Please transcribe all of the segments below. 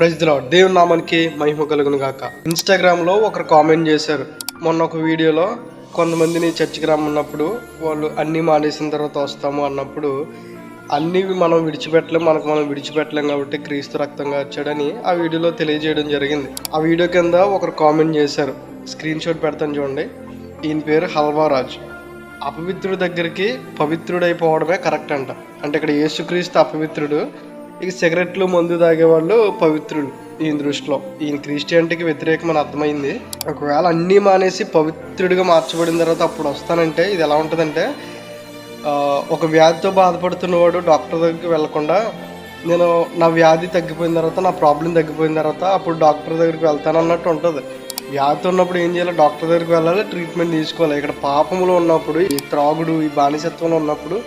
Praise the lord. దేవుని నామానికి మహిమ కలుగును గాక. ఇన్స్టాగ్రామ్లో ఒకరు కామెంట్ చేశారు. మొన్న ఒక వీడియోలో కొంతమందిని చర్చికి రమ్మన్నప్పుడు వాళ్ళు అన్నీ మానేసిన తర్వాత వస్తాము అన్నప్పుడు అన్నీ మనం విడిచిపెట్టలేం, మనం విడిచిపెట్టలేం కాబట్టి క్రీస్తు రక్తంగా వచ్చాడని ఆ వీడియోలో తెలియజేయడం జరిగింది. ఆ వీడియో కింద ఒకరు కామెంట్ చేశారు. స్క్రీన్ షాట్ పెడతాను చూడండి. ఈయన పేరు హల్వారాజ్. అపవిత్రుడి దగ్గరికి పవిత్రుడైపోవడమే కరెక్ట్ అంట. అంటే ఇక్కడ యేసుక్రీస్తు అపవిత్రుడు, ఇక సిగరెట్లు మందు తాగేవాళ్ళు పవిత్రులు ఈయన దృష్టిలో. ఈయన క్రిస్టియానిటీకి వ్యతిరేకమని అర్థమైంది. ఒకవేళ అన్నీ మానేసి పవిత్రుడిగా మార్చబడిన తర్వాత అప్పుడు వస్తానంటే ఇది ఎలా ఉంటుందంటే, ఒక వ్యాధితో బాధపడుతున్నవాడు డాక్టర్ దగ్గరికి వెళ్లకుండా నేను నా వ్యాధి తగ్గిపోయిన తర్వాత, నా ప్రాబ్లం తగ్గిపోయిన తర్వాత అప్పుడు డాక్టర్ దగ్గరికి వెళ్తాను అన్నట్టు ఉంటుంది. వ్యాధితో ఉన్నప్పుడు ఏం చేయాలి? డాక్టర్ దగ్గరికి వెళ్ళాలి, ట్రీట్మెంట్ తీసుకోవాలి. ఇక్కడ పాపములో ఉన్నప్పుడు, ఈ త్రాగుడు, ఈ బానిసత్వంలో ఉన్నప్పుడు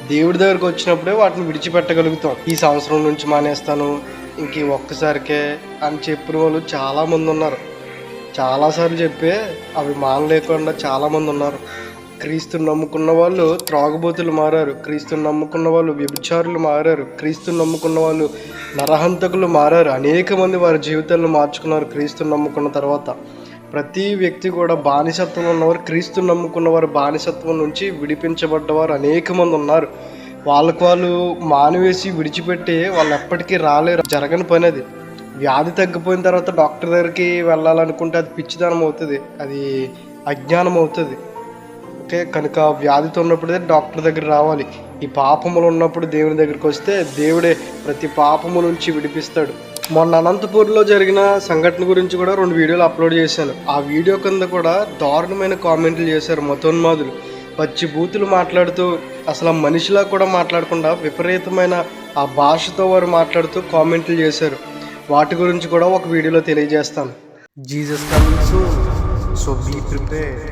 దేవుడి దగ్గరకు వచ్చినప్పుడే వాటిని విడిచిపెట్టగలుగుతాం. ఈ సంవత్సరం నుంచి మానేస్తాను, ఇంక ఒక్కసారికే అని చెప్పిన వాళ్ళు చాలామంది ఉన్నారు. చాలాసార్లు చెప్పే అవి మానలేకుండా చాలామంది ఉన్నారు. క్రీస్తుని నమ్ముకున్న వాళ్ళు త్రాగుబోతులు మారారు, క్రీస్తుని నమ్ముకున్న వాళ్ళు వ్యభిచారులు మారారు, క్రీస్తుని నమ్ముకున్న వాళ్ళు నరహంతకులు మారారు. అనేక మంది వారి జీవితాలను మార్చుకున్నారు క్రీస్తుని నమ్ముకున్న తర్వాత. ప్రతి వ్యక్తి కూడా బానిసత్వం ఉన్నవారు, క్రీస్తుని నమ్ముకున్న వారు బానిసత్వం నుంచి విడిపించబడ్డవారు అనేక మంది ఉన్నారు. వాళ్ళకు వాళ్ళు మానివేసి విడిచిపెట్టి వాళ్ళు ఎప్పటికీ రాలేరు. జరగని పని అది. వ్యాధి తగ్గిపోయిన తర్వాత డాక్టర్ దగ్గరికి వెళ్ళాలనుకుంటే అది పిచ్చిదనం అవుతుంది, అది అజ్ఞానం అవుతుంది. ఓకే, కనుక వ్యాధితో ఉన్నప్పుడే డాక్టర్ దగ్గర రావాలి. ఈ పాపములు ఉన్నప్పుడు దేవుని దగ్గరికి వస్తే దేవుడే ప్రతి పాపము నుంచి విడిపిస్తాడు. మొన్న అనంతపూర్లో జరిగిన సంఘటన గురించి కూడా 2 వీడియోలు అప్లోడ్ చేశాను. ఆ వీడియో కింద కూడా దారుణమైన కామెంట్లు చేశారు మతోన్మాదులు. పచ్చి బూతులు మాట్లాడుతూ, అసలు మనిషిలా కూడా మాట్లాడకుండా విపరీతమైన ఆ భాషతో వారు మాట్లాడుతూ కామెంట్లు చేశారు. వాటి గురించి కూడా ఒక వీడియోలో తెలియజేస్తాను. Jesus coming soon, so be prepared.